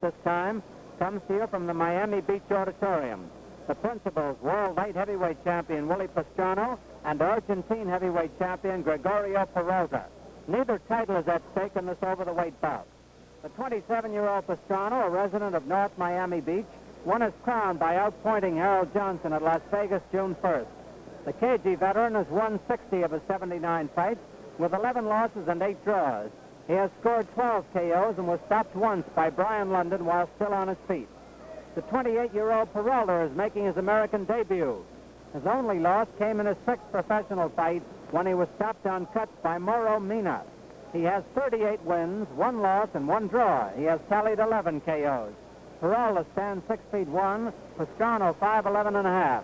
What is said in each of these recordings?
this time comes to you from the Miami Beach Auditorium. The principals, world light heavyweight champion Willie Pastrano and Argentine heavyweight champion Gregorio Peralta. Neither title is at stake in this over-the-weight bout. The 27-year-old Pastrano, a resident of North Miami Beach, won his crown by outpointing Harold Johnson at Las Vegas June 1st. The KG veteran has won 60 of his 79 fights with 11 losses and 8 draws. He has scored 12 KOs and was stopped once by Brian London while still on his feet. The 28-year-old Peralta is making his American debut. His only loss came in his 6th professional fight when he was stopped on cuts by Mauro Mina. He has 38 wins, 1 loss, and 1 draw. He has tallied 11 KOs. Peralta stands 6 feet 1, Pastrano 5'11 and a half.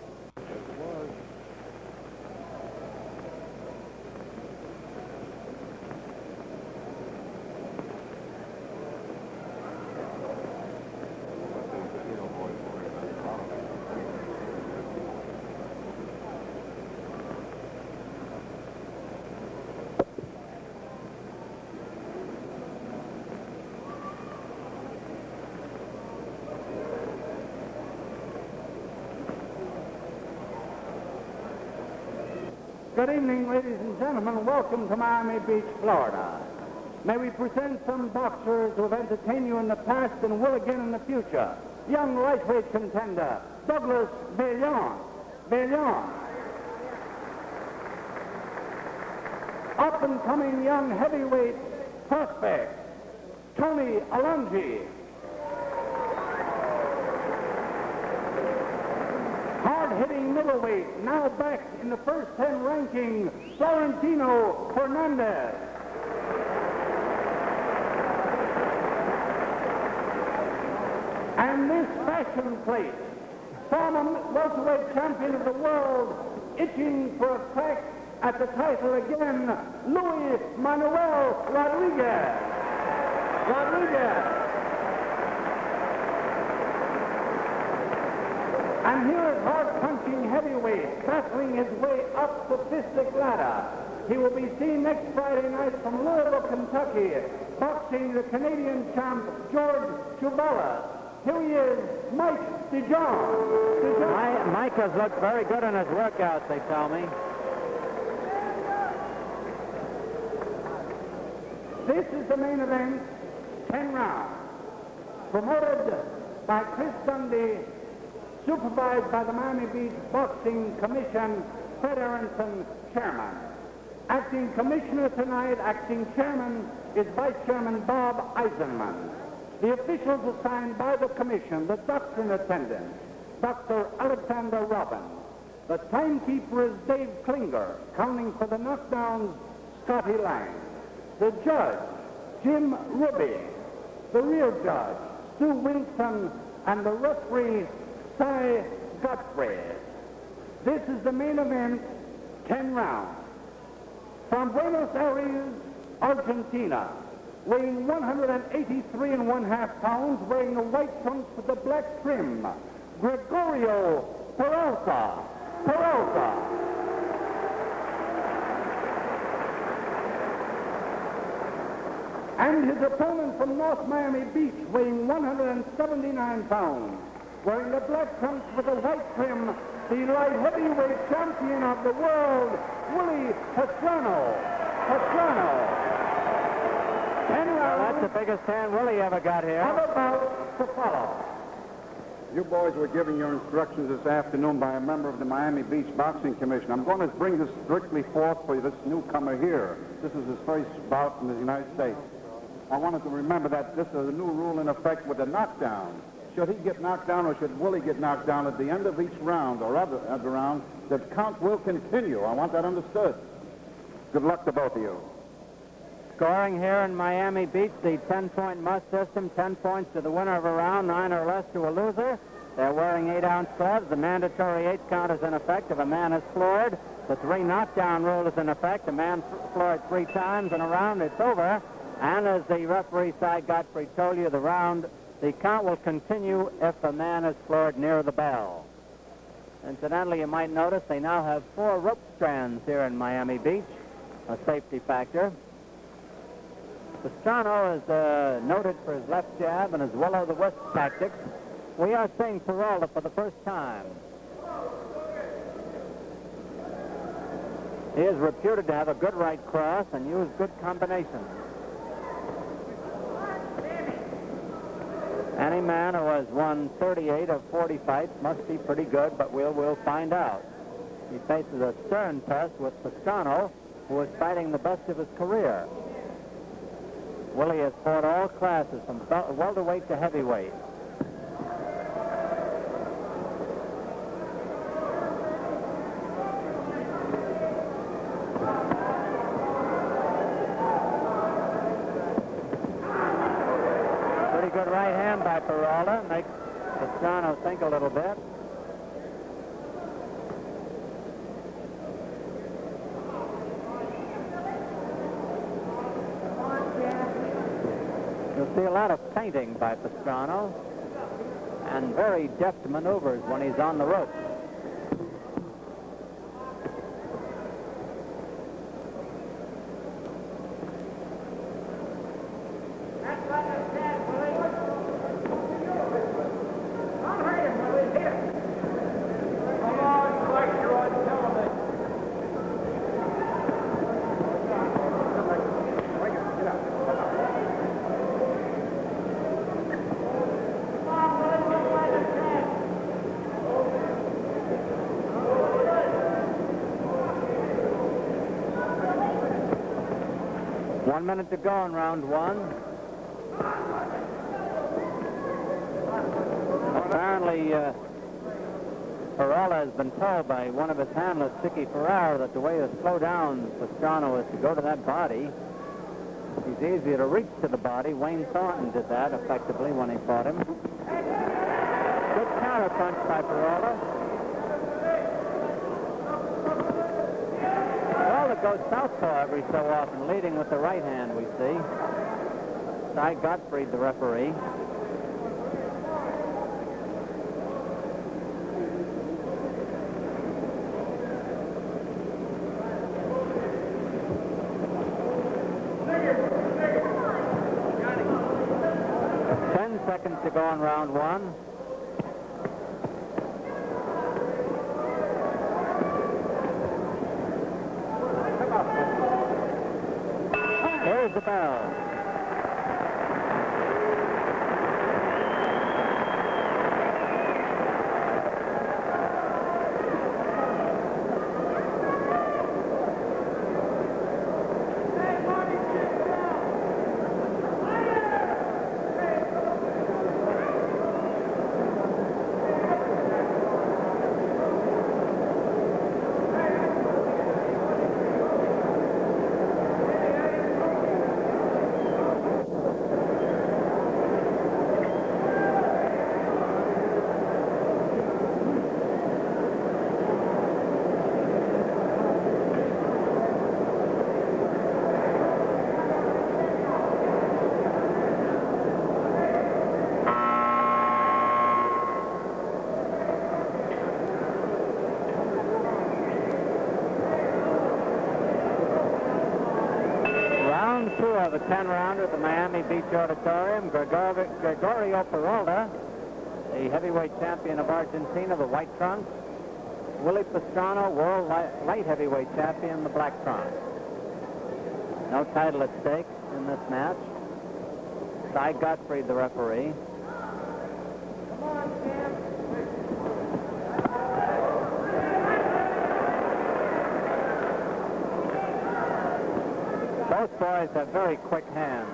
Good evening, ladies and gentlemen. Welcome to Miami Beach, Florida. May we present some boxers who have entertained you in the past and will again in the future. Young lightweight contender, Douglas Willie. Up-and-coming young heavyweight prospect, Tony Alonji. Hard-hitting middleweight, now back in the first 10 ranking, Florentino Fernandez. And this fashion plate, former welterweight champion of the world, itching for a crack at the title again, Luis Manuel Rodriguez. And here is hard-punching heavyweight, battling his way up the fistic ladder. He will be seen next Friday night from Louisville, Kentucky, boxing the Canadian champ, George Chubala. Here he is, Mike DeJong. Mike has looked very good in his workouts, they tell me. This is the main event, 10 rounds. Promoted by Chris Dundee, supervised by the Miami Beach Boxing Commission, Fred Aronson, chairman. Acting commissioner tonight, acting chairman, is Vice Chairman Bob Eisenman. The officials assigned by the commission, the doctor in attendance, Dr. Alexander Robbins. The timekeeper is Dave Klinger, counting for the knockdowns, Scotty Lang. The judge, Jim Ruby. The rear judge, Stu Winston, and the referee, Cy Godfrey. This is the main event, 10 rounds. From Buenos Aires, Argentina, weighing 183 1/2 pounds, wearing the white trunks with the black trim, Gregorio Peralta. And his opponent from North Miami Beach, weighing 179 pounds, wearing the black trunks with the white trim, the light heavyweight champion of the world, Willie Pastrano. 10 rounds. That's the biggest hand Willie ever got here. How about to follow? You boys were giving your instructions this afternoon by a member of the Miami Beach Boxing Commission. I'm going to bring this strictly forth for this newcomer here. This is his first bout in the United States. I wanted to remember that this is a new rule in effect with the knockdown. Should he get knocked down or should Willie get knocked down at the end of each round or other round, the count will continue. I want that understood. Good luck to both of you. Scoring here in Miami Beach, the 10-point must system, 10 points to the winner of a round, 9 or less to a loser. They're wearing 8-ounce gloves. The mandatory 8 count is in effect if a man is floored. The 3 knockdown rule is in effect. A man floored 3 times in a round, it's over. And as the referee, Cy Godfrey, told you, the count will continue if a man is floored near the bell. Incidentally, you might notice they now have 4 rope strands here in Miami Beach, a safety factor. Pastrano is noted for his left jab and his will-o'-the-wisp tactics. We are seeing Peralta for the first time. He is reputed to have a good right cross and use good combinations. Any man who has won 38 of 40 fights must be pretty good, but we'll find out. He faces a stern test with Pastrano, who is fighting the best of his career. Willie has fought all classes from welterweight to heavyweight. Pretty good right hand by Peralta. Makes Pastrano think a little bit. You'll see a lot of feinting by Pastrano and very deft maneuvers when he's on the ropes. One minute to go in round one. Apparently, Peralta has been told by one of his handlers, Sicky Ferrara, that the way to slow down Pastrano is to go to that body. He's easier to reach to the body. Wayne Thornton did that effectively when he fought him. Good counter punch by Peralta. Goes southpaw every so often, leading with the right hand, we see. Cy Gottfried, the referee. Seconds to go in round one. Here's the bell. Of a 10-rounder at the Miami Beach Auditorium. Gregorio Peralta, the heavyweight champion of Argentina, the white trunks. Willie Pastrano, world light heavyweight champion, the black trunks. No title at stake in this match. Cy Gottfried, the referee. Come on, champ. Both boys have very quick hands.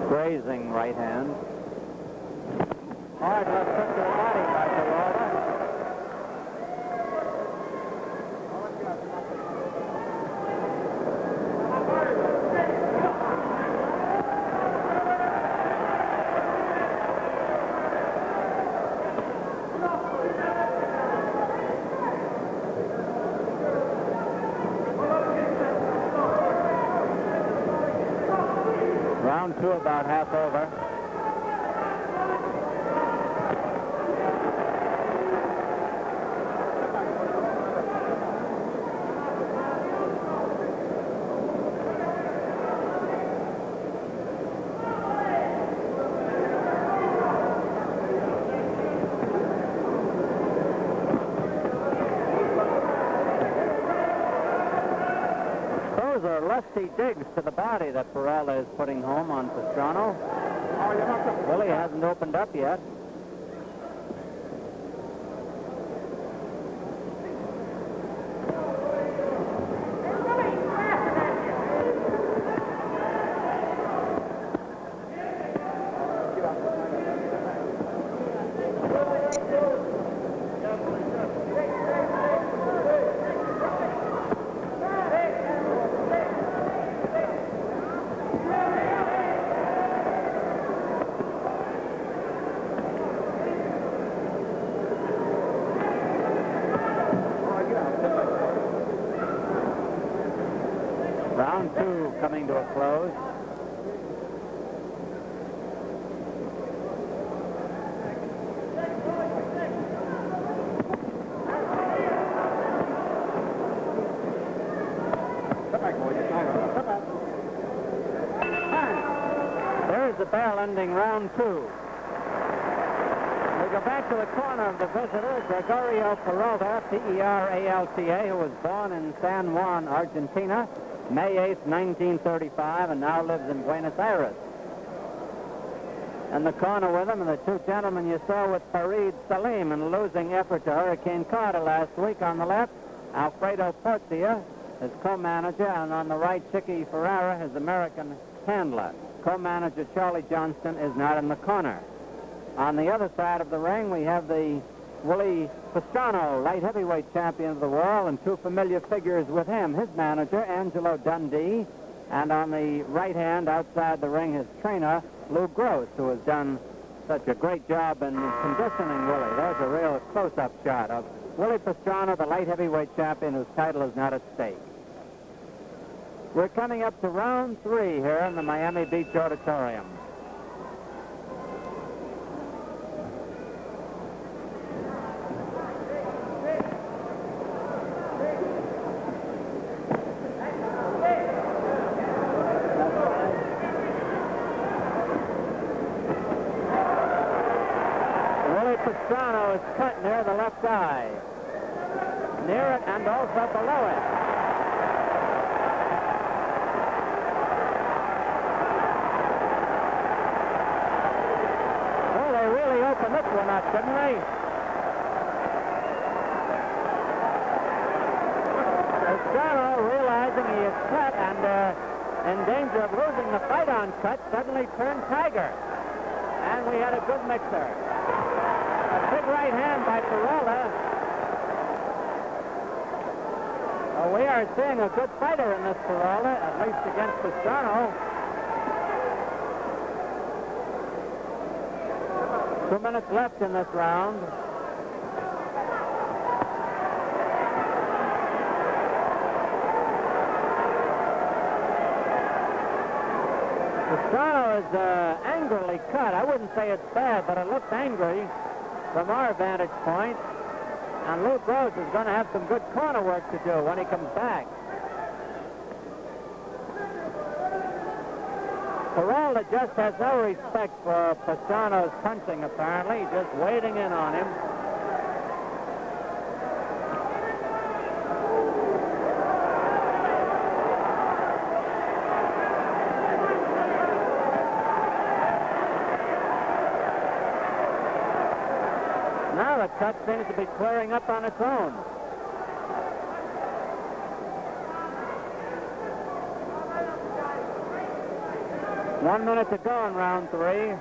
Grazing right hand. Hard left hook to the body by Peralta. 2 about half over. Those are lusty digs to the body that Peralta is putting home on Pastrano. Willie hasn't opened up yet. Round 2 coming to a close. There's the bell ending round 2. We go back to the corner of the visitor, Gregorio Peralta, Peralta, who was born in San Juan, Argentina, May 8th, 1935, and now lives in Buenos Aires. In the corner with him are the 2 gentlemen you saw with Farid Salim in a losing effort to Hurricane Carter last week. On the left, Alfredo Portia, his co-manager, and on the right, Chicky Ferrara, his American handler. Co-manager Charlie Johnston is not in the corner. On the other side of the ring, we have the Willie Pastrano, light heavyweight champion of the world, and 2 familiar figures with him, his manager, Angelo Dundee, and on the right hand, outside the ring, his trainer, Lou Gross, who has done such a great job in conditioning Willie. There's a real close-up shot of Willie Pastrano, the light heavyweight champion whose title is not at stake. We're coming up to round 3 here in the Miami Beach Auditorium. Pastrano is cut near the left eye. Near it and also below it. Well, they really opened this one up, didn't they? Pastrano, realizing he is cut and in danger of losing the fight on cut, suddenly turned tiger. And we had a good mixer. A big right hand by Peralta. Well, we are seeing a good fighter in this Peralta, at least against Pastrano. 2 minutes left in this round. Pastrano is angrily cut. I wouldn't say it's bad, but it looks angry from our vantage point. And Lou Gross is going to have some good corner work to do when he comes back. Peralta just has no respect for Pastrano's punching, apparently. Just wading in on him. Now the cut seems to be clearing up on its own. One minute to go in round 3.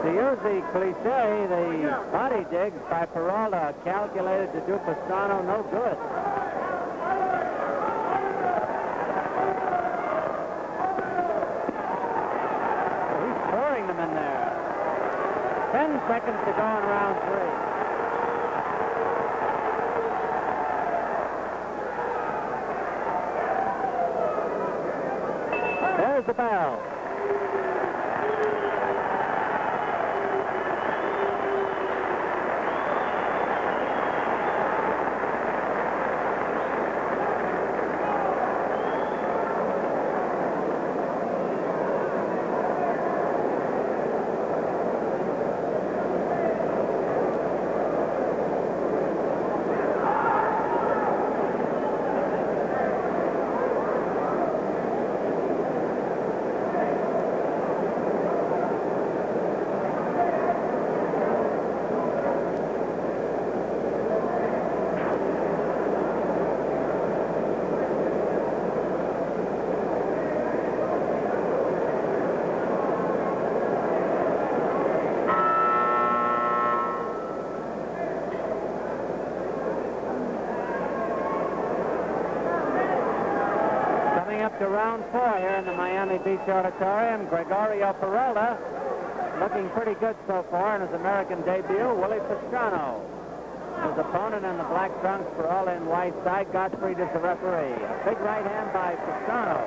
To use the cliche, the body digs by Peralta calculated to do Pastrano no good. He's pouring them in there. 10 seconds to go in round 3. There's the bell. Up to round 4 here in the Miami Beach Auditorium. Gregorio Peralta looking pretty good so far in his American debut. Willie Pastrano, his opponent in the black trunks, Peralta in white. Side Gottfried is the referee. A big right hand by Pastrano.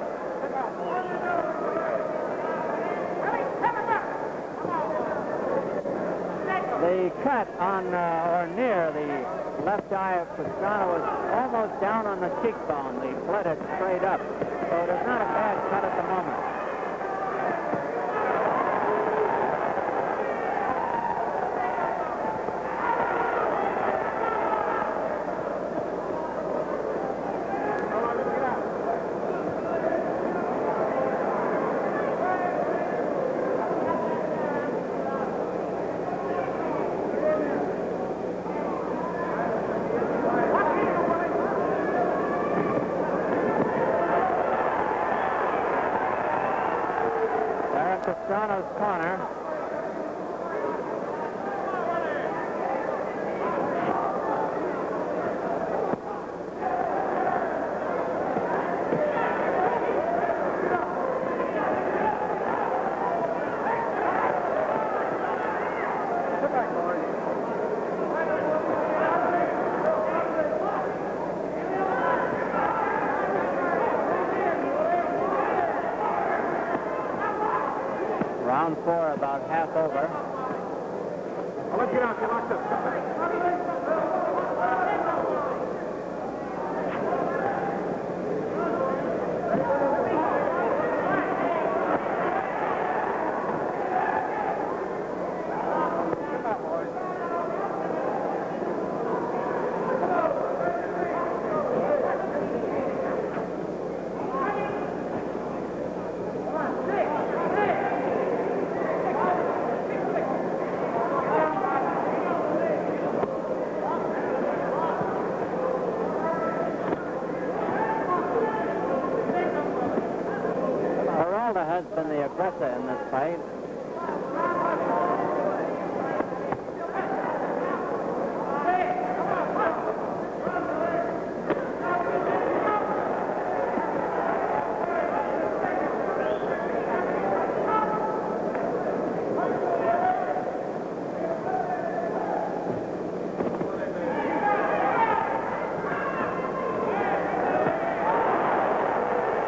The cut on or near the left eye of Pastrano is almost down on the cheekbone. The blood is straight up. So it is not a bad cut at the moment. Pastrano's corner. Round 4 about half over. Let's get out. Get locked up. Has been the aggressor in this fight.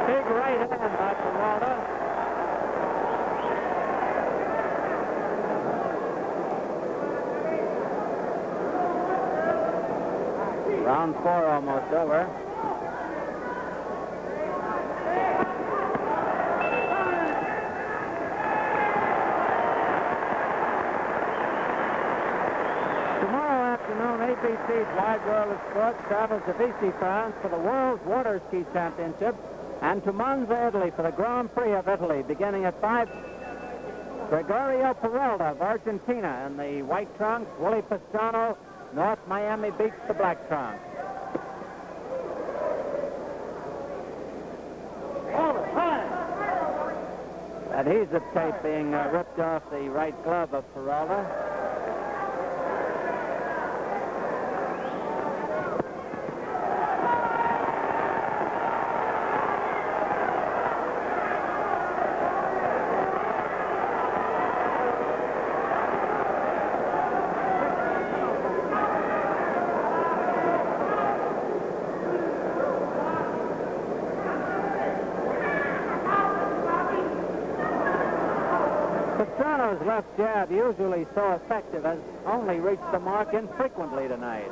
Big right hand by Peralta. Round 4 almost over. Tomorrow afternoon, ABC's Wide World of Sports travels to Vichy, France for the World's Water Ski Championship and to Monza, Italy for the Grand Prix of Italy beginning at 5. Gregorio Peralta of Argentina in the white trunks, Willie Pastrano, North Miami Beach, the black trunks. adhesive tape being ripped off the right glove of Peralta. Pastrano's left jab, usually so effective, has only reached the mark infrequently tonight.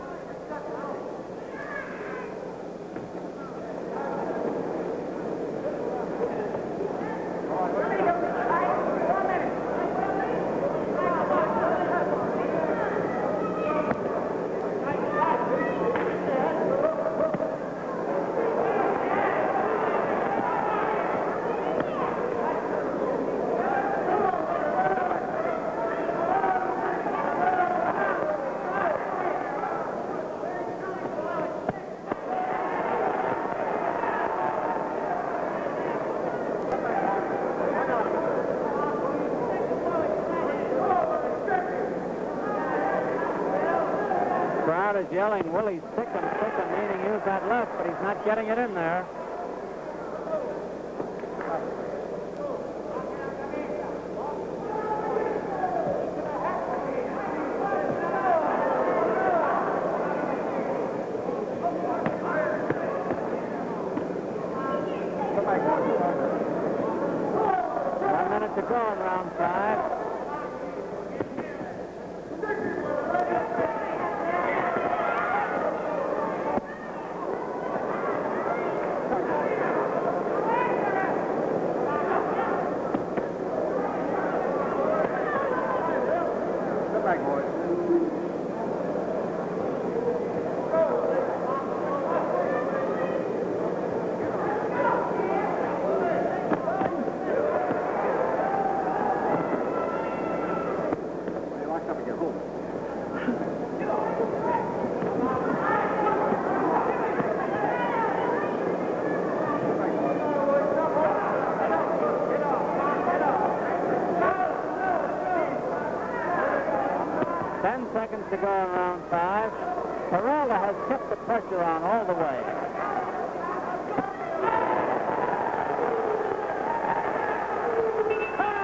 Crowd is yelling, Willie's sick him, meaning use that left, but he's not getting it in there. One minute to go in round 5. Seconds to go in round 5. Peralta has kept the pressure on all the way.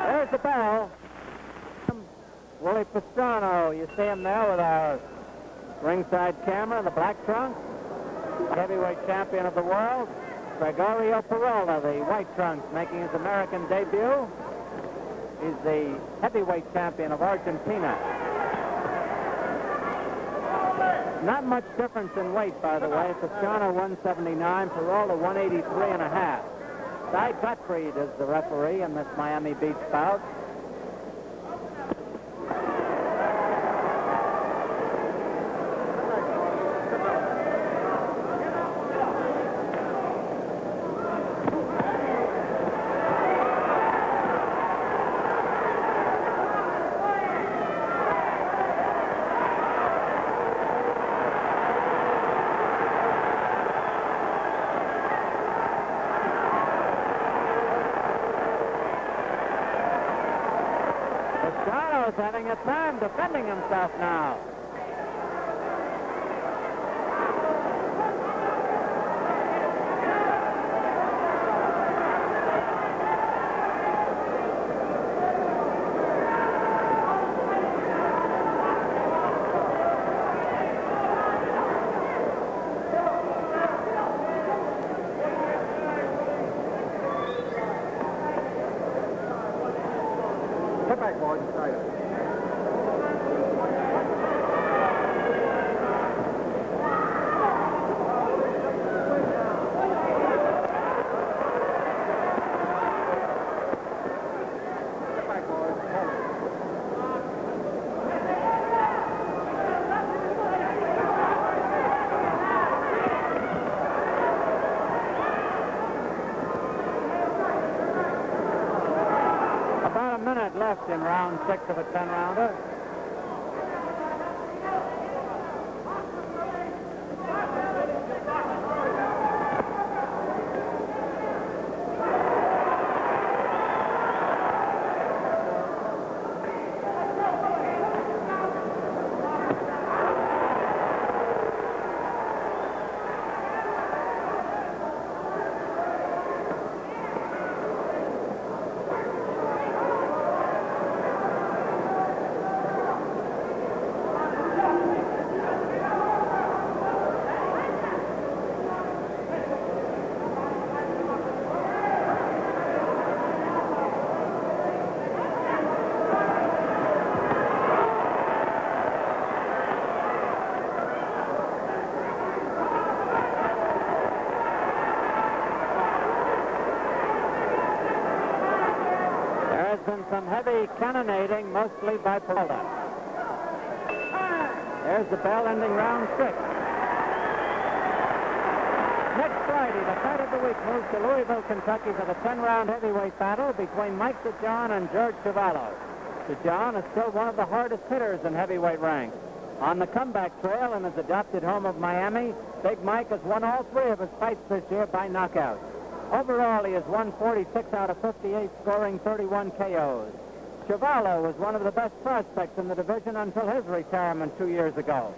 There's the bell. Willie Pastrano, you see him there with our ringside camera, the black trunks. Heavyweight champion of the world. Gregorio Peralta, the white trunks, making his American debut. He's the heavyweight champion of Argentina. Not much difference in weight, by the way. Pastrano 179, Peralta 183 and a half. Cy Gottfried is the referee in this Miami Beach bout. Pastrano's having a time defending himself now. Come back, boys. Try it. About a minute left in round 6 of a 10-rounder. been some heavy cannonading, mostly by Peralta. There's the bell ending round 6. Next Friday, the fight of the week moves to Louisville, Kentucky for the 10-round heavyweight battle between Mike DeJohn and George Cavallo. DeJohn is still one of the hardest hitters in heavyweight ranks. On the comeback trail in his adopted home of Miami, Big Mike has won all 3 of his fights this year by knockout. Overall, he has won 46 out of 58, scoring 31 KOs. Cavallo was one of the best prospects in the division until his retirement 2 years ago.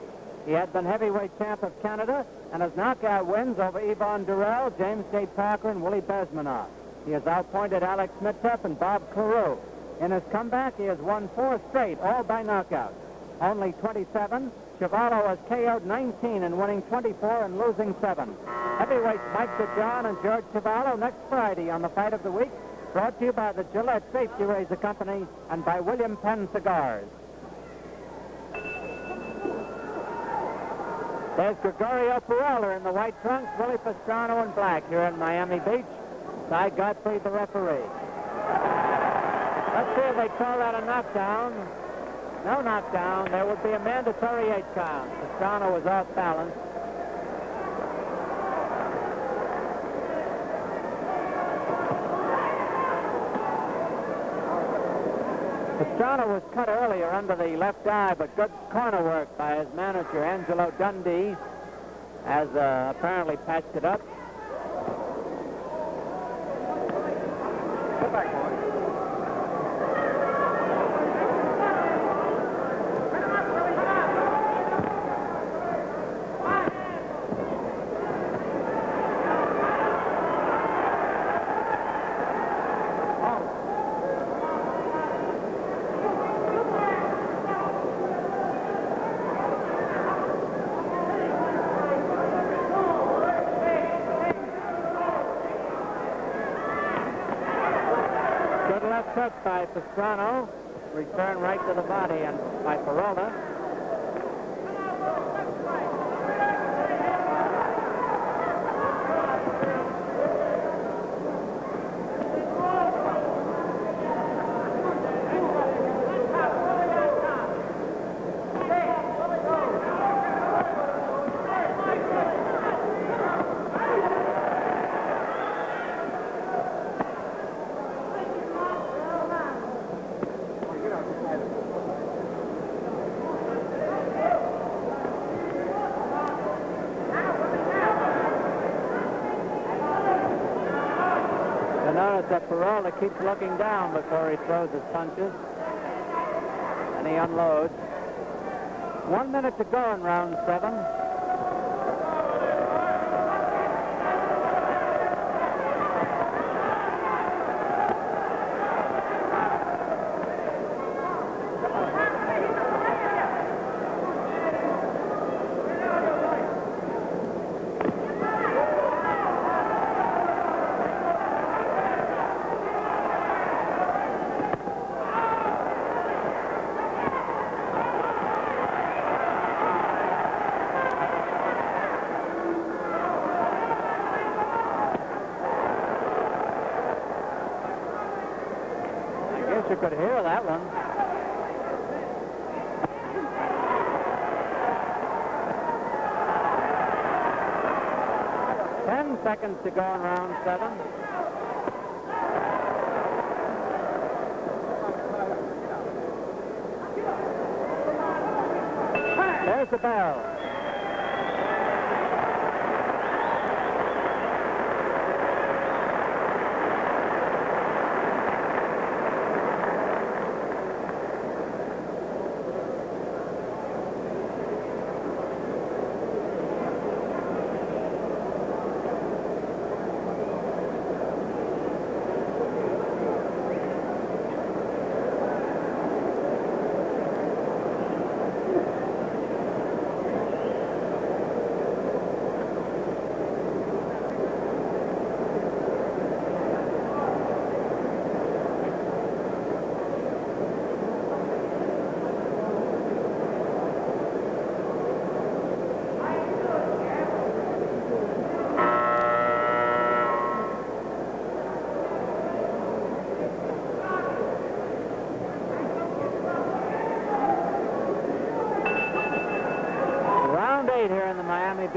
He had been heavyweight champ of Canada and has knockout wins over Yvonne Durrell, James J. Parker, and Willie Besmanoff. He has outpointed Alex Mitteff and Bob Carew. In his comeback, he has won 4 straight, all by knockout. Only 27, Cavallo has KO'd 19 and winning 24 and losing 7. Heavyweights Mike DeJohn and George Cavallo next Friday on the Fight of the Week, brought to you by the Gillette Safety Razor Company and by William Penn Cigars. There's Gregorio Peralta in the white trunks, Willie Pastrano in black here in Miami Beach. Cy Godfrey, the referee. Let's see if they call that a knockdown. No knockdown. There would be a mandatory 8 count. Pastrano was off balance. Pastrano was cut earlier under the left eye, but good corner work by his manager, Angelo Dundee, has apparently patched it up. Get back, boy. Hook by Pastrano, return right to the body and by Peralta. Notice that Peralta keeps looking down before he throws his punches, and he unloads. 1 minute to go in round 7. You could hear that one. Ten seconds to go in round 7. There's the bell.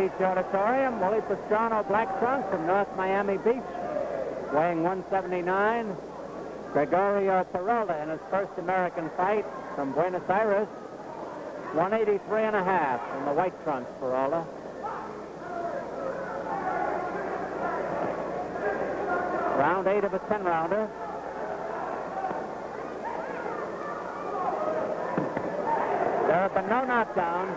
Beach Auditorium. Willie Pastrano, black trunk from North Miami Beach, weighing 179. Gregorio Peralta in his first American fight from Buenos Aires, 183 and a half in the white trunks, Peralta. Round 8 of a 10-rounder. There have been no knockdowns.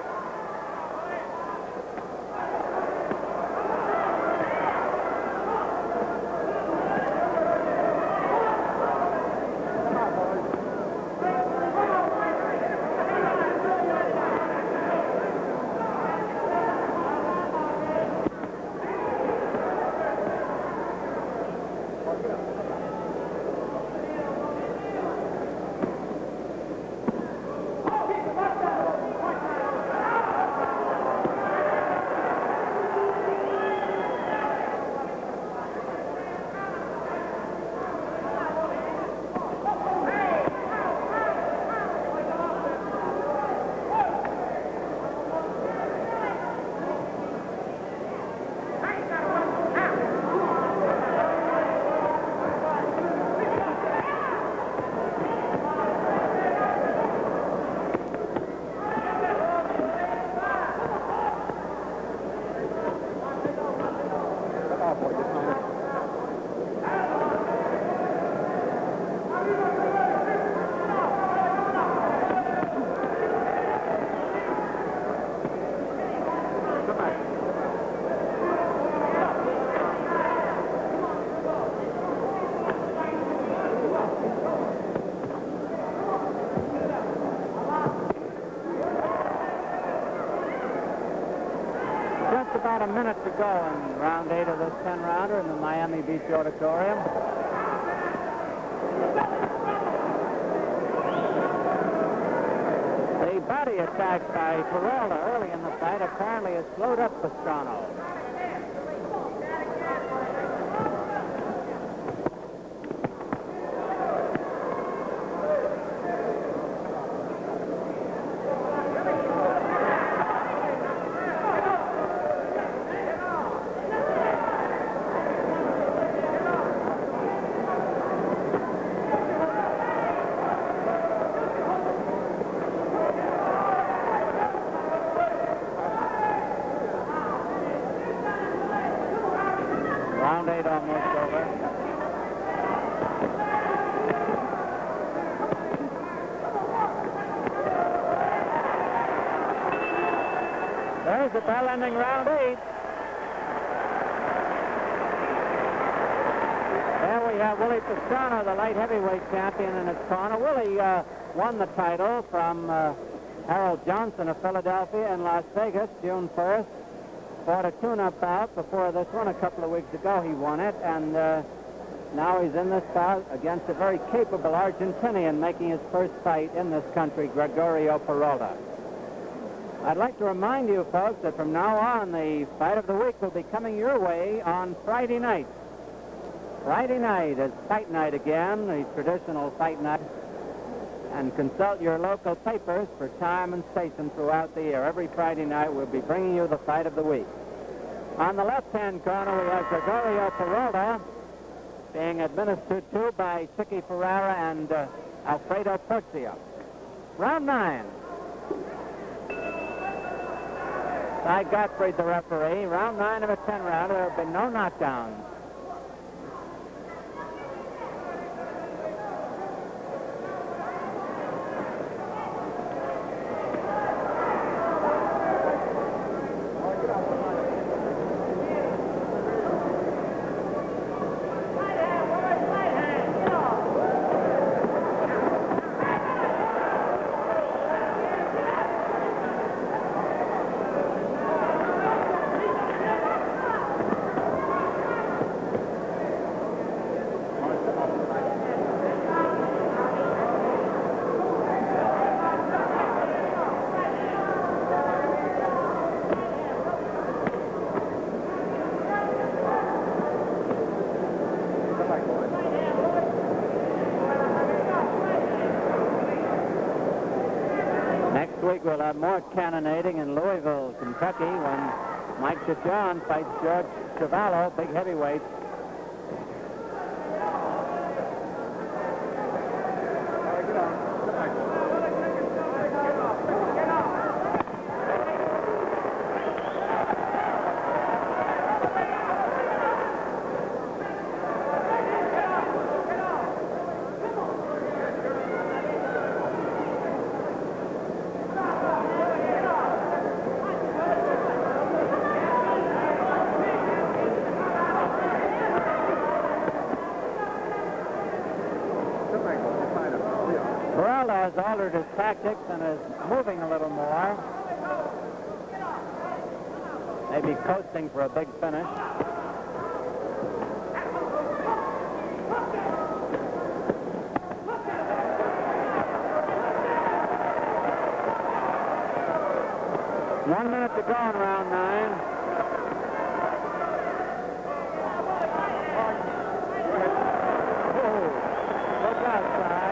About a minute to go in round 8 of this 10-rounder in the Miami Beach Auditorium. The body attack by Peralta early in the fight apparently has slowed up Pastrano. Round 8 almost over. There's the bell ending round 8. There we have Willie Pastrano, the light heavyweight champion, in his corner. Willie won the title from Harold Johnson of Philadelphia in Las Vegas, June 1st. Fought a tune-up bout before this one a couple of weeks ago. He won it, and now he's in this bout against a very capable Argentinian making his first fight in this country, Gregorio Peralta. I'd like to remind you, folks, that from now on, the fight of the week will be coming your way on Friday night. Friday night is fight night again, the traditional fight night. And consult your local papers for time and station throughout the year. Every Friday night we'll be bringing you the fight of the week. On the left-hand corner we have Gregorio Peralta being administered to by Chicky Ferrara and Alfredo Porcio. Round 9. Cy Gottfried, the referee. Round 9 of a 10-rounder. There have been no knockdowns. We'll have more cannonading in Louisville, Kentucky, when Mike DeJohn fights George Cavallo, big heavyweight. Peralta has altered his tactics and is moving a little more. Maybe coasting for a big finish. One minute to go in round 9. Look outside.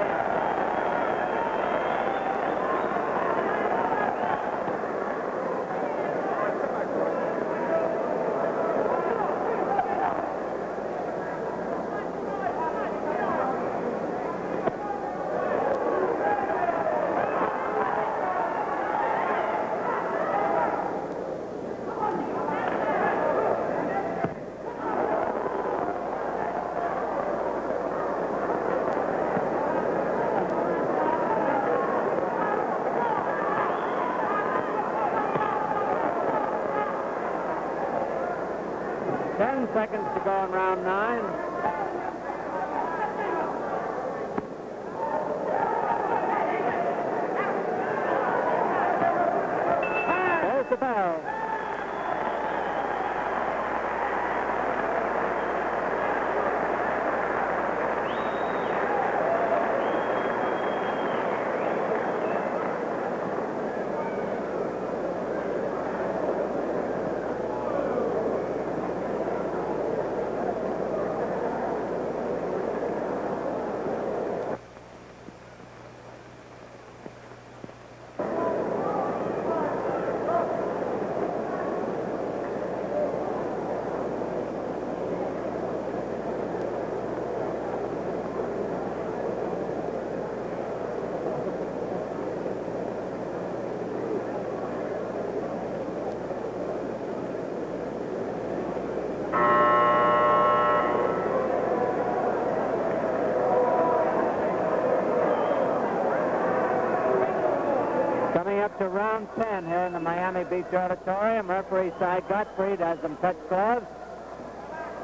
Seconds to go in round 9. There's the bell. Coming up to round 10 here in the Miami Beach Auditorium. Referee Cy Gottfried has them touch gloves.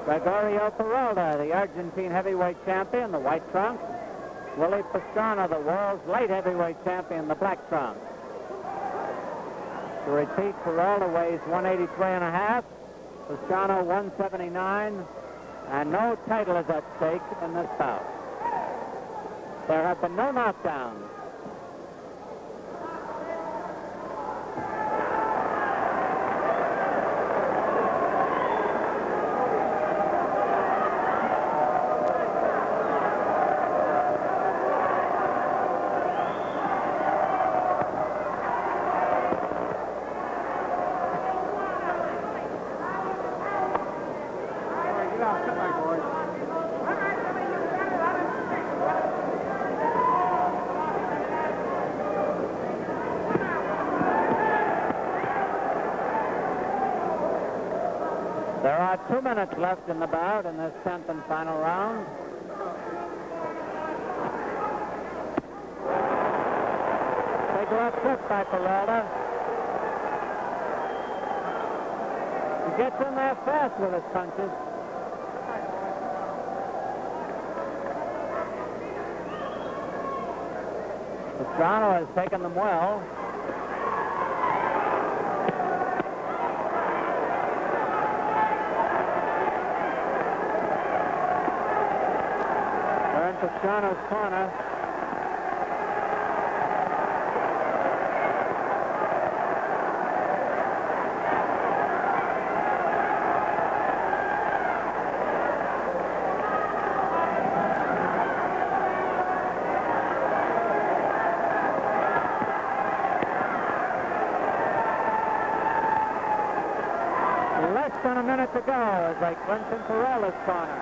Gregorio Peralta, the Argentine heavyweight champion, the white trunks. Willie Pastrano, the world's light heavyweight champion, the black trunks. To repeat, Peralta weighs 183.5, Pastrano 179, and no title is at stake in this bout. There have been no knockdowns. There are 2 minutes left in the bout in this 10th and final round. Big left hook by Peralta. He gets in there fast with his punches. Pastrano has taken them well. Pastrano's corner. minute to go as they clinch in Peralta's corner.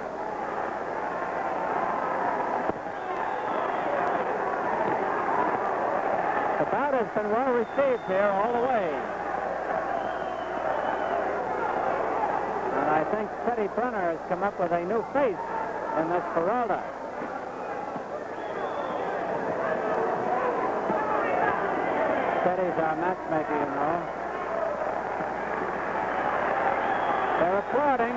The bout has been well received here all the way. And I think Teddy Brenner has come up with a new face in this Peralta. Teddy's our matchmaker, you know. They're applauding.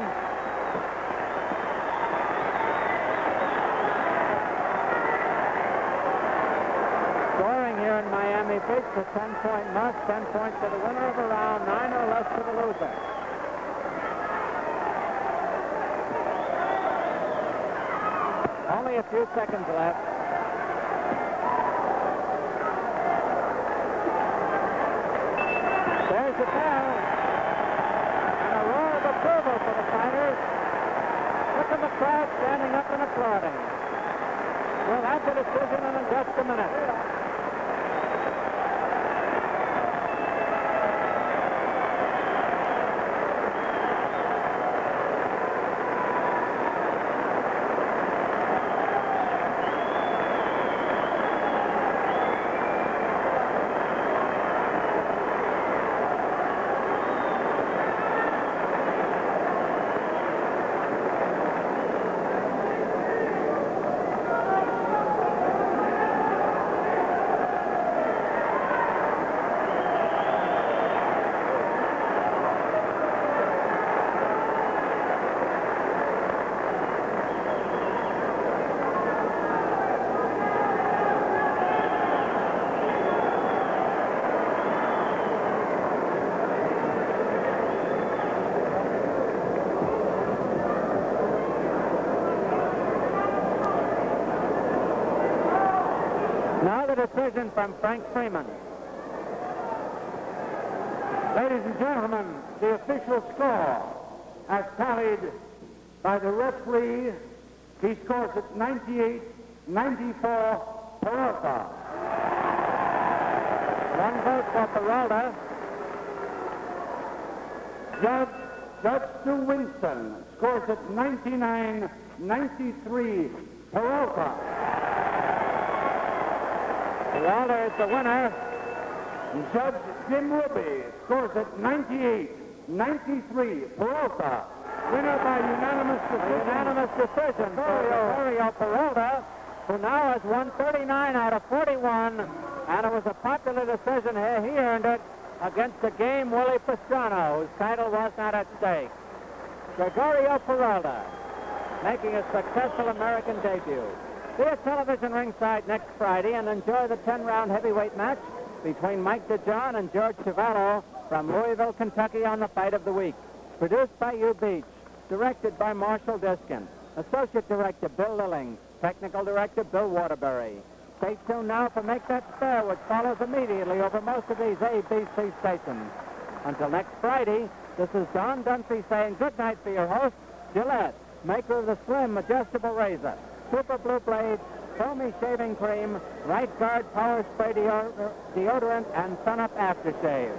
Scoring here in Miami Beach, the 10-point mark, 10 points to the winner of the round, 9 or less to the loser. Only a few seconds left. There's the bell. And a roar of approval for the fighters. Look at the crowd standing up and applauding. We'll have the decision in just a minute. Now the decision from Frank Freeman. Ladies and gentlemen, the official score as tallied by the referee, he scores at 98-94 Peralta. One vote for Peralta. Judge Stu Winston scores at 99-93 Peralta. Peralta is the winner. Judge Jim Ruby scores at 98-93 Peralta. Winner by unanimous decision. Unanimous decision for Gregorio Peralta, who now has won 39 out of 41, and it was a popular decision here. He earned it against the game Willie Pastrano, whose title was not at stake. Gregorio Peralta making a successful American debut. Be at television ringside next Friday and enjoy the 10-round heavyweight match between Mike DeJohn and George Chavallo from Louisville, Kentucky on the Fight of the Week. Produced by Hugh Beach. Directed by Marshall Diskin. Associate Director Bill Lilling. Technical Director Bill Waterbury. Stay tuned now for Make That Spare, which follows immediately over most of these ABC stations. Until next Friday, this is Don Dunphy saying good night for your host, Gillette, maker of the slim, adjustable razor, Super Blue Blade, foamy shaving cream, Right Guard Power Spray deodorant, and Sun Up Aftershave.